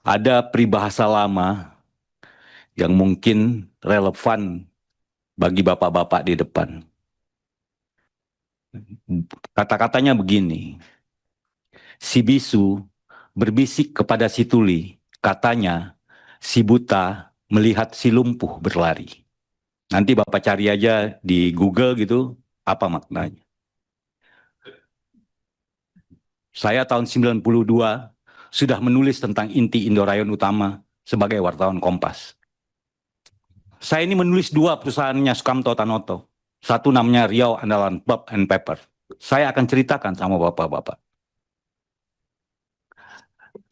Ada peribahasa lama yang mungkin relevan bagi bapak-bapak di depan. Kata-katanya begini, si bisu berbisik kepada si tuli, katanya si buta melihat si lumpuh berlari. Nanti bapak cari aja di Google gitu, apa maknanya. Saya tahun 92 sudah menulis tentang inti Indorayon Utama sebagai wartawan Kompas. Saya ini menulis dua perusahaannya Sukamto Tanoto. Satu namanya Riau Andalan Pulp and Paper. Saya akan ceritakan sama bapak-bapak.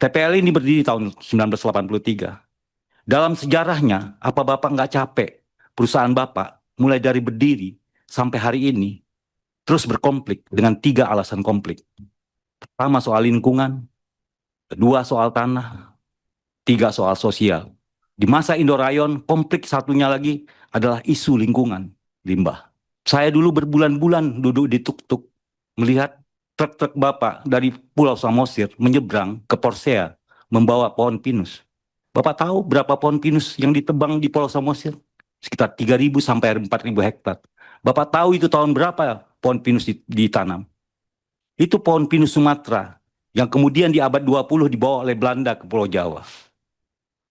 TPL ini berdiri tahun 1983. Dalam sejarahnya, apa bapak nggak capek? Perusahaan bapak mulai dari berdiri sampai hari ini terus berkonflik dengan tiga alasan konflik. Pertama soal lingkungan, kedua soal tanah, tiga soal sosial. Di masa Indorayon, konflik satunya lagi adalah isu lingkungan, limbah. Saya dulu berbulan-bulan duduk di tuk-tuk, melihat truk-truk bapak dari Pulau Samosir menyeberang ke Porsea, membawa pohon pinus. Bapak tahu berapa pohon pinus yang ditebang di Pulau Samosir? Sekitar 3.000 sampai 4.000 hektar. Bapak tahu itu tahun berapa pohon pinus ditanam? Itu pohon pinus Sumatera, yang kemudian di abad 20 dibawa oleh Belanda ke Pulau Jawa.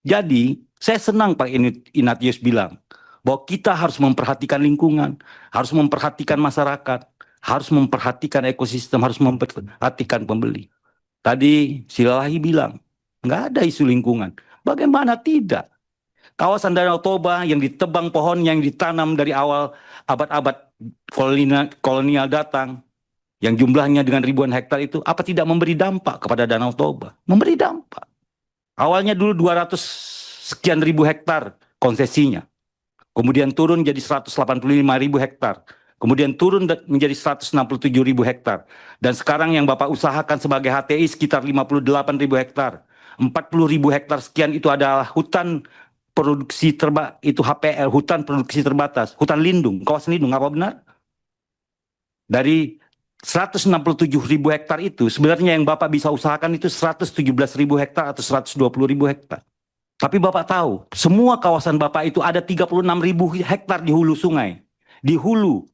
Jadi, saya senang Pak Ignatius bilang bahwa kita harus memperhatikan lingkungan, harus memperhatikan masyarakat, harus memperhatikan ekosistem, harus memperhatikan pembeli. Tadi Silalahi bilang, nggak ada isu lingkungan. Bagaimana tidak? Kawasan Danau Toba yang ditebang pohon yang ditanam dari awal abad-abad kolonial datang, yang jumlahnya dengan ribuan hektar itu, apa tidak memberi dampak kepada Danau Toba? Memberi dampak. Awalnya dulu 200 sekian ribu hektar konsesinya. Kemudian turun jadi 185.000 hektar. Kemudian turun menjadi 167.000 hektar. Dan sekarang yang Bapak usahakan sebagai HTI sekitar 58.000 hektar. 40.000 hektar sekian itu adalah hutan produksi itu HPL, hutan produksi terbatas, hutan lindung, kawasan lindung, apa benar? Dari 167.000 hektar itu, sebenarnya yang Bapak bisa usahakan itu 117.000 hektar atau 120.000 hektar. Tapi Bapak tahu, semua kawasan Bapak itu ada 36.000 hektar di hulu sungai. Di hulu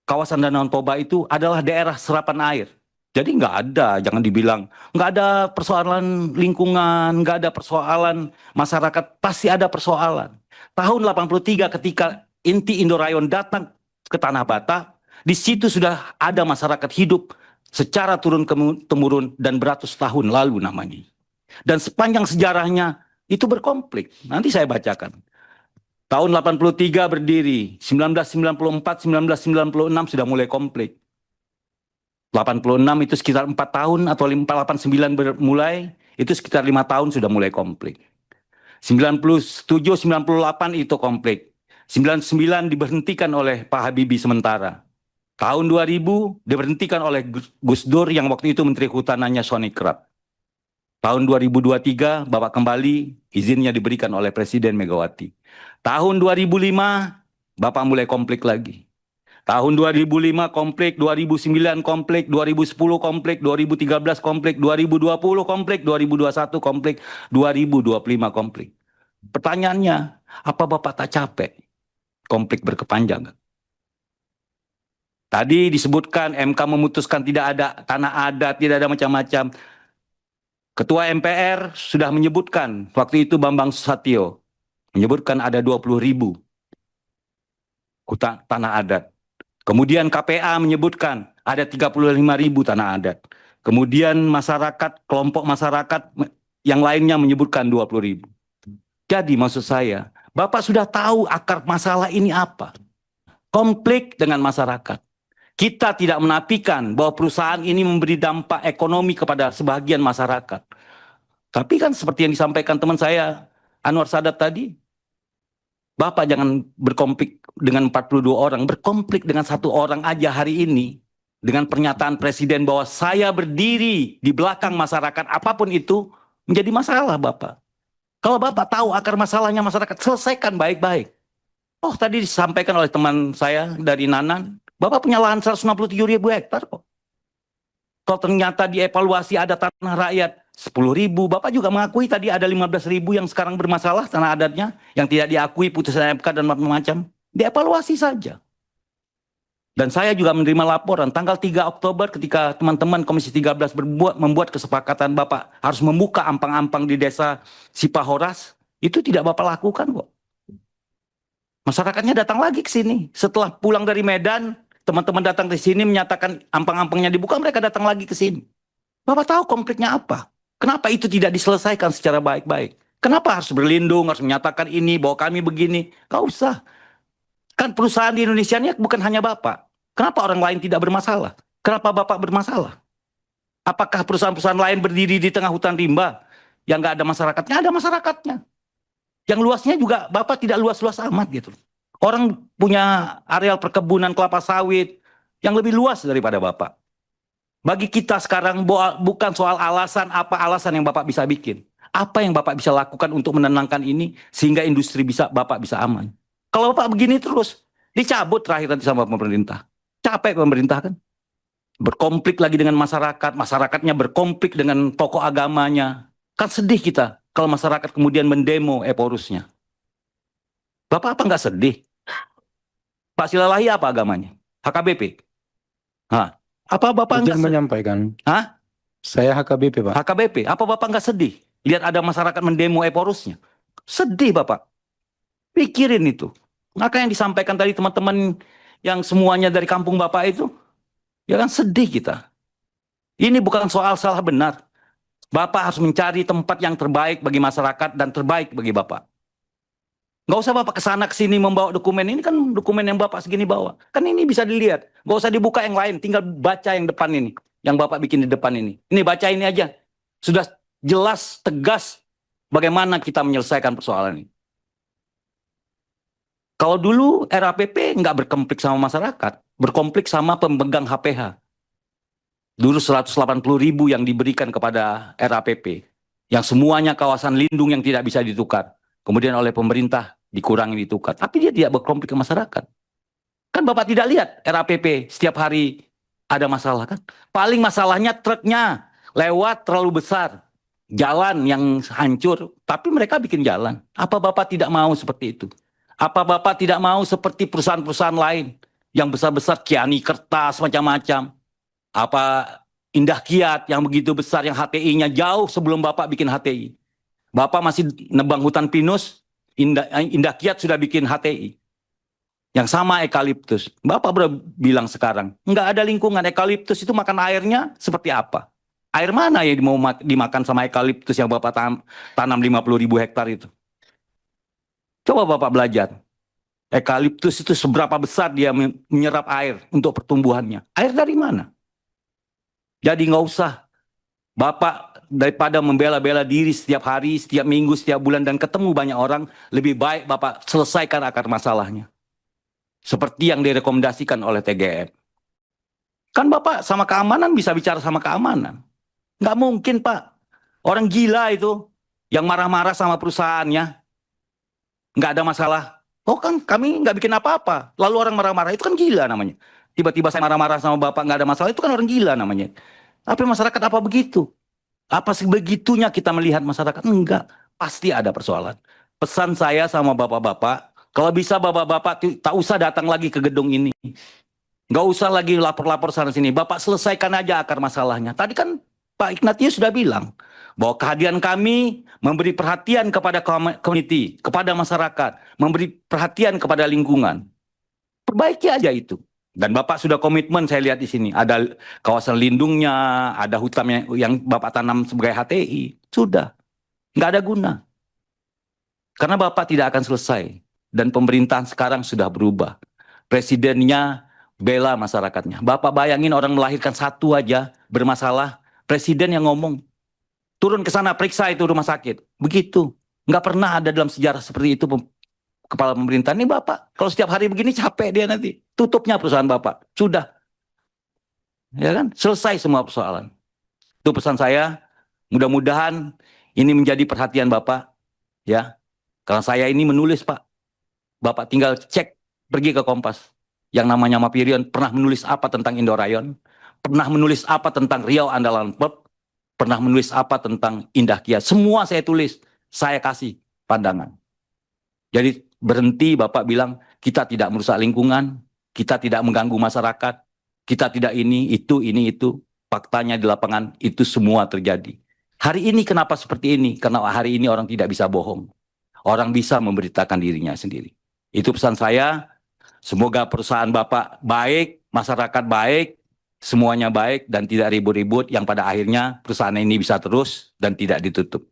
kawasan Danau Toba itu adalah daerah serapan air. Jadi nggak ada, jangan dibilang nggak ada persoalan lingkungan, nggak ada persoalan masyarakat, pasti ada persoalan. Tahun 83 ketika inti Indorayon datang ke Tanah Batak, di situ sudah ada masyarakat hidup secara turun-temurun dan beratus tahun lalu namanya. Dan sepanjang sejarahnya itu berkonflik. Nanti saya bacakan. Tahun 83 berdiri, 1994, 1996 sudah mulai konflik. 86 itu sekitar 4 tahun atau 89 mulai, itu sekitar 5 tahun sudah mulai konflik. 97, 98 itu konflik. 99 diberhentikan oleh Pak Habibie sementara. Tahun 2000 diberhentikan oleh Gus Dur yang waktu itu Menteri Hutanannya Sonny Krat. Tahun 2023 Bapak kembali, izinnya diberikan oleh Presiden Megawati. Tahun 2005 Bapak mulai konflik lagi. Tahun 2005 konflik, 2009 konflik, 2010 konflik, 2013 konflik, 2020 konflik, 2021 konflik, 2025 konflik. Pertanyaannya, apa Bapak tak capek konflik berkepanjangan? Tadi disebutkan MK memutuskan tidak ada tanah adat, tidak ada macam-macam. Ketua MPR sudah menyebutkan, waktu itu Bambang Susatyo, menyebutkan ada 20.000 tanah adat. Kemudian KPA menyebutkan ada 35.000 tanah adat. Kemudian masyarakat, kelompok masyarakat yang lainnya menyebutkan 20.000. Jadi maksud saya, Bapak sudah tahu akar masalah ini apa. Konflik dengan masyarakat. Kita tidak menafikan bahwa perusahaan ini memberi dampak ekonomi kepada sebagian masyarakat. Tapi kan seperti yang disampaikan teman saya, Anwar Sadat tadi, Bapak jangan berkonflik dengan 42 orang, berkonflik dengan satu orang aja hari ini. Dengan pernyataan Presiden bahwa saya berdiri di belakang masyarakat, apapun itu menjadi masalah Bapak. Kalau Bapak tahu akar masalahnya masyarakat, selesaikan baik-baik. Oh tadi disampaikan oleh teman saya dari Nanan, Bapak punya lahan 167.000 hektar kok. Kalau ternyata dievaluasi ada tanah rakyat 10.000. Bapak juga mengakui tadi ada 15.000 yang sekarang bermasalah tanah adatnya, yang tidak diakui putusan MK dan macam-macam. Dievaluasi saja. Dan saya juga menerima laporan tanggal 3 Oktober ketika teman-teman Komisi 13 membuat kesepakatan Bapak harus membuka ampang-ampang di desa Sipahoras, itu tidak Bapak lakukan kok. Masyarakatnya datang lagi ke sini. Setelah pulang dari Medan, teman-teman datang ke sini menyatakan ampang-ampangnya dibuka, mereka datang lagi ke sini. Bapak tahu konfliknya apa? Kenapa itu tidak diselesaikan secara baik-baik? Kenapa harus berlindung, harus menyatakan ini, bahwa kami begini? Gak usah. Kan perusahaan di Indonesia ini bukan hanya Bapak. Kenapa orang lain tidak bermasalah? Kenapa Bapak bermasalah? Apakah perusahaan-perusahaan lain berdiri di tengah hutan rimba yang nggak ada masyarakatnya? Ada masyarakatnya. Yang luasnya juga Bapak tidak luas-luas amat gitu. Orang punya areal perkebunan kelapa sawit yang lebih luas daripada Bapak. Bagi kita sekarang bukan soal alasan, apa alasan yang Bapak bisa bikin. Apa yang Bapak bisa lakukan untuk menenangkan ini sehingga industri Bapak bisa aman. Kalau Bapak begini terus, dicabut terakhir nanti sama pemerintah. Capek pemerintah kan. Berkonflik lagi dengan masyarakat, masyarakatnya berkonflik dengan tokoh agamanya. Kan sedih kita kalau masyarakat kemudian mendemo Eporusnya. Bapak apa nggak sedih? Pak Silalahi apa agamanya? HKBP? Hah? Apa Bapak Izin nggak sedih? menyampaikan, Hah? saya HKBP, Pak. HKBP, apa Bapak nggak sedih? Lihat ada masyarakat mendemo Eporusnya. Sedih Bapak. Pikirin itu. Maka yang disampaikan tadi teman-teman yang semuanya dari kampung Bapak itu, ya kan sedih kita. Ini bukan soal salah benar. Bapak harus mencari tempat yang terbaik bagi masyarakat dan terbaik bagi Bapak. Nggak usah Bapak kesana kesini membawa dokumen. Ini kan dokumen yang Bapak segini bawa. Kan ini bisa dilihat. Nggak usah dibuka yang lain. Tinggal baca yang depan ini. Yang Bapak bikin di depan ini. Ini baca ini aja. Sudah jelas, tegas bagaimana kita menyelesaikan persoalan ini. Kalau dulu RAPP nggak berkonflik sama masyarakat. Berkonflik sama pemegang HPH. Dulu 180.000 yang diberikan kepada RAPP. Yang semuanya kawasan lindung yang tidak bisa ditukar. Kemudian oleh pemerintah dikurangi ditukar. Tapi dia tidak berkonflik ke masyarakat. Kan Bapak tidak lihat RAPP setiap hari ada masalah kan. Paling masalahnya truknya lewat terlalu besar. Jalan yang hancur. Tapi mereka bikin jalan. Apa Bapak tidak mau seperti itu? Apa Bapak tidak mau seperti perusahaan-perusahaan lain. Yang besar-besar Kiani Kertas macam-macam. Apa Indah Kiat yang begitu besar yang HTI-nya jauh sebelum Bapak bikin HTI. Bapak masih nebang hutan pinus, Indah Kiat sudah bikin HTI. Yang sama eukaliptus. Bapak bilang sekarang, nggak ada lingkungan. Eukaliptus itu makan airnya seperti apa? Air mana yang mau dimakan sama eukaliptus yang Bapak tanam 50.000 hektar itu? Coba Bapak belajar. Eukaliptus itu seberapa besar dia menyerap air untuk pertumbuhannya. Air dari mana? Jadi nggak usah. Bapak daripada membela-bela diri setiap hari, setiap minggu, setiap bulan, dan ketemu banyak orang, lebih baik Bapak selesaikan akar masalahnya. Seperti yang direkomendasikan oleh TGN. Kan Bapak sama keamanan bisa bicara sama keamanan. Nggak mungkin Pak. Orang gila itu yang marah-marah sama perusahaannya. Nggak ada masalah. Oh kan kami nggak bikin apa-apa. Lalu orang marah-marah itu kan gila namanya. Tiba-tiba saya marah-marah sama Bapak nggak ada masalah, itu kan orang gila namanya. Tapi masyarakat apa begitu? Apa sebegitunya kita melihat masyarakat? Enggak. Pasti ada persoalan. Pesan saya sama bapak-bapak, kalau bisa bapak-bapak tak usah datang lagi ke gedung ini. Nggak usah lagi lapor-lapor sana-sini. Bapak selesaikan aja akar masalahnya. Tadi kan Pak Ignatius sudah bilang bahwa kehadiran kami memberi perhatian kepada community, kepada masyarakat, memberi perhatian kepada lingkungan. Perbaiki aja itu. Dan Bapak sudah komitmen, saya lihat di sini. Ada kawasan lindungnya, ada hutan yang Bapak tanam sebagai HTI. Sudah. Nggak ada guna. Karena Bapak tidak akan selesai. Dan pemerintahan sekarang sudah berubah. Presidennya bela masyarakatnya. Bapak bayangin orang melahirkan satu aja bermasalah. Presiden yang ngomong. Turun ke sana, periksa itu rumah sakit. Begitu. Nggak pernah ada dalam sejarah seperti itu kepala pemerintahan. Ini Bapak, kalau setiap hari begini capek dia nanti. Tutupnya perusahaan Bapak. Sudah. Ya kan? Selesai semua persoalan. Itu pesan saya. Mudah-mudahan ini menjadi perhatian Bapak. Ya. Karena saya ini menulis Pak. Bapak tinggal cek, pergi ke Kompas. Yang namanya Mapirion pernah menulis apa tentang Indorayon. Pernah menulis apa tentang Riau Andalan Pub. pernah menulis apa tentang Indah Kiat. Semua saya tulis, saya kasih pandangan. Jadi berhenti Bapak bilang, kita tidak merusak lingkungan, kita tidak mengganggu masyarakat, kita tidak ini, itu. Faktanya di lapangan itu semua terjadi. Hari ini kenapa seperti ini? Karena hari ini orang tidak bisa bohong. Orang bisa memberitakan dirinya sendiri. Itu pesan saya. Semoga perusahaan Bapak baik, masyarakat baik, semuanya baik dan tidak ribut-ribut yang pada akhirnya perusahaan ini bisa terus dan tidak ditutup.